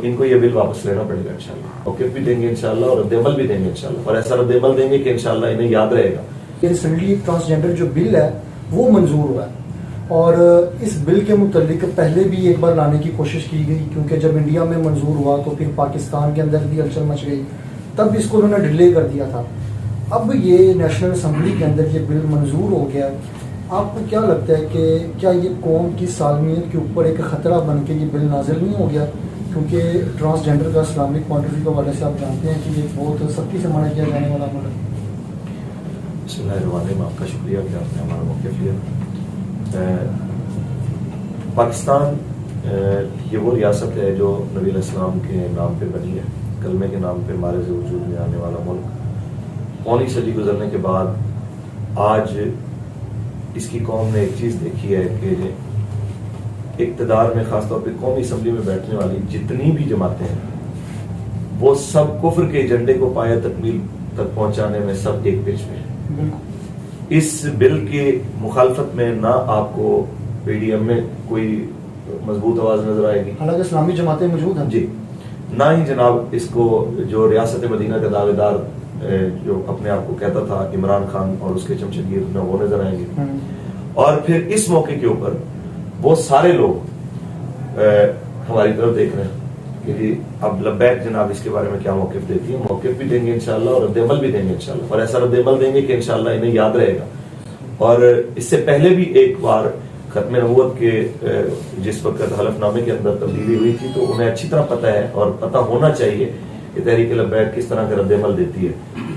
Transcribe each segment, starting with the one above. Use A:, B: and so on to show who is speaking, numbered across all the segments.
A: इनको ये बिल वापस लेना पड़ेगा इंशाल्लाह, मौक़िफ़ भी देंगे इंशाल्लाह और रद्द-ए-अमल भी देंगे इंशाल्लाह, और ऐसा रद्द-ए-अमल देंगे कि इंशाल्लाह इन्हें याद रहेगा।
B: रिसेंटली ट्रांसजेंडर जो बिल है वो मंजूर हुआ है, और इस बिल के मुतल्लिक पहले भी एक बार लाने की कोशिश की गई, क्योंकि जब इंडिया में मंजूर हुआ तो फिर पाकिस्तान के अंदर भी हलचल मच गई, तब इसको उन्होंने डिले कर दिया था। अब ये नेशनल असम्बली के अंदर ये बिल मंजूर हो गया, आपको क्या लगता है कि क्या ये कौम की सालमियत के ऊपर एक ख़तरा बन के ये बिल नाजिल नहीं हो गया? क्योंकि ट्रांसजेंडर का इस्लामिक पॉइंट ऑफ व्यू के हवाले से आप जानते हैं कि ये बहुत सख्ती से मना किया जाने वाला अमल है।
A: बिस्मिल्लाहिर्रहमानिर्रहीम, आपका शुक्रिया कि आपने हमारा मौक़िफ़ लिया। पाकिस्तान ये वो रियासत है जो नबी अलैहिस्सलाम के नाम पे बनी है, कलमे के नाम पे हमारे से वजूद में आने वाला मुल्क। पौनी सदी गुजरने के बाद आज इसकी कौम ने एक चीज़ देखी है कि इक़्तिदार में ख़ासतौर पे कौमी असम्बली में बैठने वाली जितनी भी जमातें हैं वो सब कुफ्र के एजेंडे को पाया तकमील तक पहुंचाने में सब एक पेज में है। इस बिल के मुखालफत में ना आपको पीडीएम में कोई मजबूत आवाज नजर आएगी,
B: हालांकि इस्लामी जमातें मौजूद हैं
A: जी, ना ही जनाब इसको जो रियासत मदीना का दावेदार जो अपने आप को कहता था इमरान खान और उसके चमचगीर में वो नजर आएंगे। और फिर इस मौके के ऊपर वो सारे लोग हमारी तरफ देख रहे हैं कि जी अब लब्बैक जनाब इसके बारे में क्या मौक़िफ़ देती है, मौक़िफ़ भी देंगे इंशाल्लाह और रद्द-ए-अमल भी देंगे इंशाल्लाह, और ऐसा रद्द-ए-अमल देंगे कि इंशाल्लाह इन्हें याद रहेगा। और इससे पहले भी एक बार खत्म नबूवत के जिस वक्त हलफनामे के अंदर तब्दीली हुई थी तो उन्हें अच्छी तरह पता है और पता होना चाहिए कि तहरीक लब्बैक किस तरह का रद्द-ए-अमल देती है,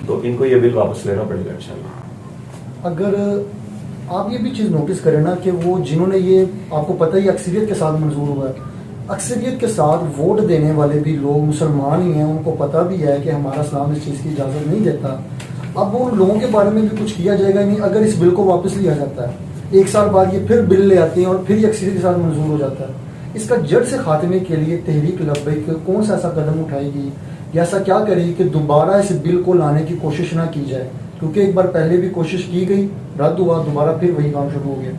A: तो इनको ये बिल वापस लेना पड़ेगा इंशाल्लाह।
B: अगर आप ये भी चीज़ नोटिस करें ना कि वो जिन्होंने ये, आपको पता ही अक्सरियत के साथ मंजूर हुआ है, अक्सरियत के साथ वोट देने वाले भी लोग मुसलमान ही हैं, उनको पता भी है कि हमारा इस्लाम इस चीज़ की इजाज़त नहीं देता। अब उन लोगों के बारे में भी कुछ किया जाएगा नहीं अगर इस बिल को वापस लिया जाता है। एक साल बाद ये फिर बिल ले आते हैं और फिर ये अक्सरियत के साथ मंजूर हो जाता है। इसका जड़ से खात्मे के लिए तहरीक लब्बैक कौन सा ऐसा कदम उठाएगी या ऐसा क्या करेगी कि दोबारा इस बिल को लाने की कोशिश ना की जाए? क्योंकि एक बार पहले भी कोशिश की गई, रद्द हुआ, दोबारा फिर वही काम शुरू हो गया।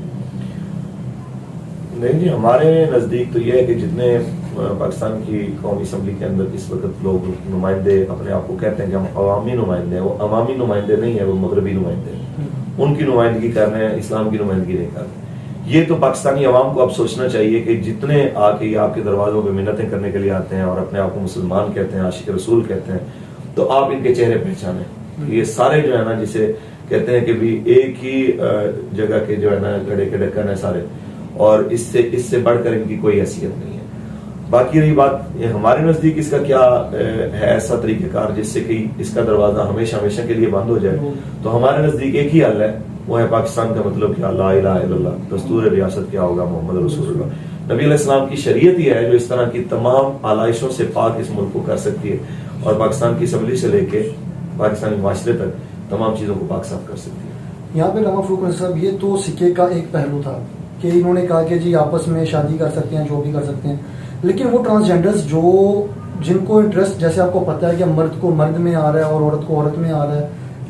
A: नहीं जी, हमारे नज़दीक तो यह है कि जितने पाकिस्तान की कौमी असम्बली के अंदर इस वक्त लोग नुमाइंदे अपने आप को कहते हैं कि हम अवामी नुमाइंदे हैं, वो अवामी नुमाइंदे नहीं है, वो मगरबी नुमाइंदे हैं। उनकी नुमाइंदगी कर रहे हैं, इस्लाम की नुमाइंदगी नहीं कर रहे। ये तो पाकिस्तानी अवाम को अब सोचना चाहिए कि जितने आके ये आपके दरवाजों पे मिन्नतें करने के लिए आते हैं और अपने आप को मुसलमान कहते हैं, आशिक रसूल कहते हैं, तो आप इनके चेहरे पहचाने। ये सारे जो है ना, जिसे कहते हैं कि भी एक ही जगह के जो है ना गड़े के ढक्कन है सारे, और इससे बढ़कर इनकी कोई हैसियत नहीं है। बाकी रही बात हमारे नजदीक इसका क्या है ऐसा तरीक़ेकार जिससे कि इसका दरवाजा हमेशा हमेशा के लिए बंद हो जाए, तो हमारे नजदीक एक ही हल है, वो है पाकिस्तान का मतलब क्या, ला इलाहा इल्लल्लाह, दस्तूर रियासत क्या होगा, मोहम्मद रसूलुल्लाह। नबी अलैहिस्सलाम की शरीयत ही है जो इस तरह की तमाम आलाइशों से पाक इस मुल्क को कर सकती है, और पाकिस्तान की असम्बली से लेके पाकिस्तानी माशरे तक तमाम चीज़ों को पाक साफ कर सकती है।
B: यहाँ पे अल्लामा फरूक साहब, ये तो सिक्के का एक पहलू था कि इन्होंने कहा कि जी आपस में शादी कर सकते हैं, जो भी कर सकते हैं, लेकिन वो ट्रांसजेंडर्स जो जिनको इंटरेस्ट, जैसे आपको पता है कि मर्द को मर्द में आ रहा है और औरत को औरत में आ रहा है,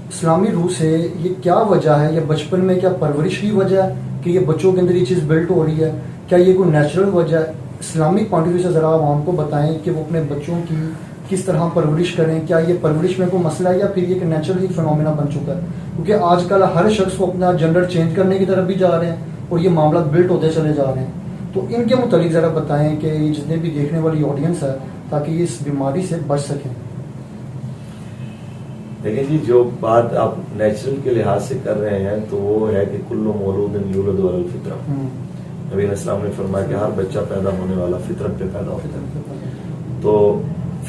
B: इस्लामी रूह से ये क्या वजह है? या बचपन में क्या परवरिश की वजह है कि ये बच्चों के अंदर ये चीज़ बिल्ट हो रही है? क्या ये कोई नेचुरल वजह है? इस्लामिक पॉइंट ऑफ व्यू से ज़रा आप हमको बताएं कि वो अपने बच्चों की किस तरह परवरिश करें। क्या ये परवरिश में कोई मसला है या फिर ये एक नेचुरल फिनोमेना बन चुका है? क्योंकि आजकल हर शख्स को अपना जेंडर चेंज करने की तरफ भी जा रहे हैं और ये मामला बिल्ट होते चले जा रहे हैं। तो इनके मुतालिक ज़रा बताएं कि जितने भी देखने वाली ऑडियंस है, ताकि ये इस बीमारी से बच सकें।
A: देखिए जी, जो बात आप नेचुरल के लिहाज से कर रहे हैं तो वो है कि कुल्लु मौलूदिन यूलदु अलल फितरा। नबी अलैहिस्सलाम ने फरमाया कि हर बच्चा पैदा होने वाला फितरत पे पैदा होता है। तो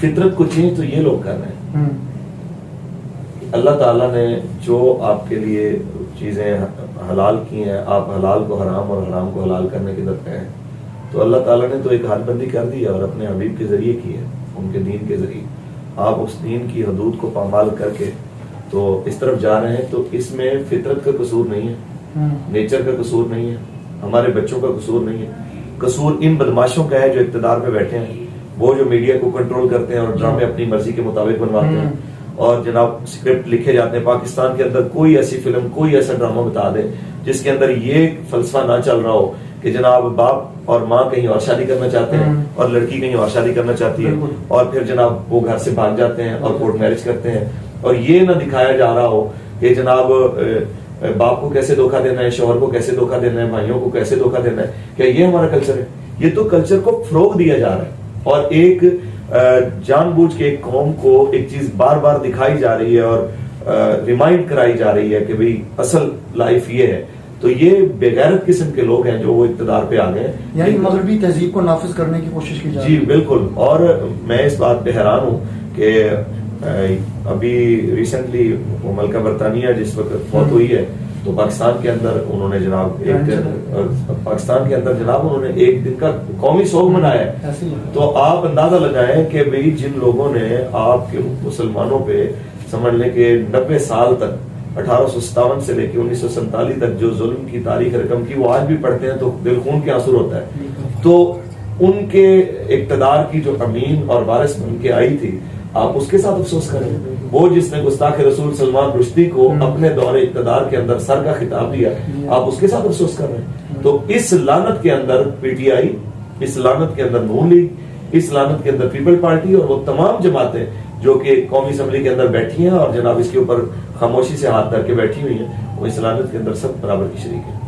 A: फितरत को चेंज तो ये लोग कर रहे हैं। अल्लाह ताला ने जो आपके लिए चीज़ें हलाल की हैं, आप हलाल को हराम और हराम को हलाल करने की तरफ हैं, तो अल्लाह ताला ने तो एक हदबंदी कर दी है और अपने हबीब के ज़रिए की है, उनके दीन के ज़रिए। आप उस दीन की हदूद को पामाल करके तो इस तरफ जा रहे हैं, तो इसमें फितरत का कसूर नहीं है, नेचर का कसूर नहीं है, हमारे बच्चों का कसूर नहीं है। कसूर इन बदमाशों का है जो इक़्तिदार पे बैठे हैं, वो जो मीडिया को कंट्रोल करते हैं और ड्रामे अपनी मर्जी के मुताबिक बनवाते हैं, और जनाब स्क्रिप्ट लिखे जाते हैं। पाकिस्तान के अंदर कोई ऐसी फिल्म, कोई ऐसा ड्रामा बता दे जिसके अंदर ये फलसफा ना चल रहा हो کہ جناب باپ اور ماں کہیں اور شادی کرنا چاہتے ہیں اور لڑکی کہیں اور شادی کرنا چاہتی ہے اور پھر جناب وہ گھر سے بھاگ جاتے ہیں اور کورٹ میرج کرتے ہیں، اور یہ نہ دکھایا جا رہا ہو کہ جناب باپ کو کیسے دھوکہ دینا ہے، شوہر کو کیسے دھوکہ دینا ہے، بھائیوں کو کیسے دھوکہ دینا ہے. کیا یہ ہمارا کلچر ہے؟ یہ تو کلچر کو فروغ دیا جا رہا ہے، اور ایک جان بوجھ کے ایک قوم کو ایک چیز بار بار دکھائی جا رہی ہے اور ریمائنڈ کرائی جا رہی ہے کہ بھئی اصل لائف یہ ہے. تو یہ بے غیرت قسم کے لوگ ہیں جو وہ اقتدار پہ آ گئے ہیں،
B: یعنی مغربی تہذیب کو نافذ کرنے کی کوشش کی جا رہی ہے.
A: جی بالکل. اور میں اس بات پہ حیران ہوں کہ ابھی ریسنٹلی وہ ملکہ برطانیہ جس وقت فوت ہوئی ہے تو پاکستان کے اندر انہوں نے جناب ایک دن کا قومی سوگ منایا ہے. تو آپ اندازہ لگائیں کہ بھئی جن لوگوں نے آپ کے مسلمانوں پہ سمجھ لیں کہ 90 سال تک 1857 سے لے کے 1947 تک جو ظلم کی تاریخ رقم کی وہ آج بھی پڑھتے ہیں تو دل خون کے آنسو ہوتا ہے. تو ان کے اقتدار کی جو امین اور وارث بن کے آئی تھی، آپ اس کے ساتھ افسوس کریں. وہ جس نے گستاخ رسول سلمان رشدی کو اپنے دور اقتدار کے اندر سر کا خطاب دیا، آپ اس کے ساتھ افسوس کر رہے ہیں. تو اس لعنت کے اندر پی ٹی آئی، اس لعنت کے اندر نون لیگ، اس لعنت کے اندر پیپل پارٹی اور وہ تمام جماعتیں جو کہ قومی اسمبلی کے اندر بیٹھی ہیں اور جناب اس کے اوپر خاموشی سے ہاتھ دھر کے بیٹھی ہوئی ہیں، وہ اس لعنت کے اندر سب برابر کی شریک ہیں.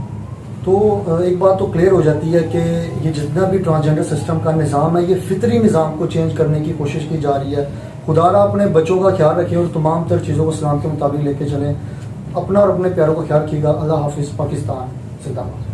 B: تو ایک بات تو کلیئر ہو جاتی ہے کہ یہ جتنا بھی ٹرانسجینڈر سسٹم کا نظام ہے یہ فطری نظام کو چینج کرنے کی کوشش کی جا رہی ہے. خدا را اپنے بچوں کا خیال رکھیں اور تمام تر چیزوں کو اسلام کے مطابق لے کے چلیں. اپنا اور اپنے پیاروں کا خیال رکھیے گا. اللہ حافظ. پاکستان زندہ باد.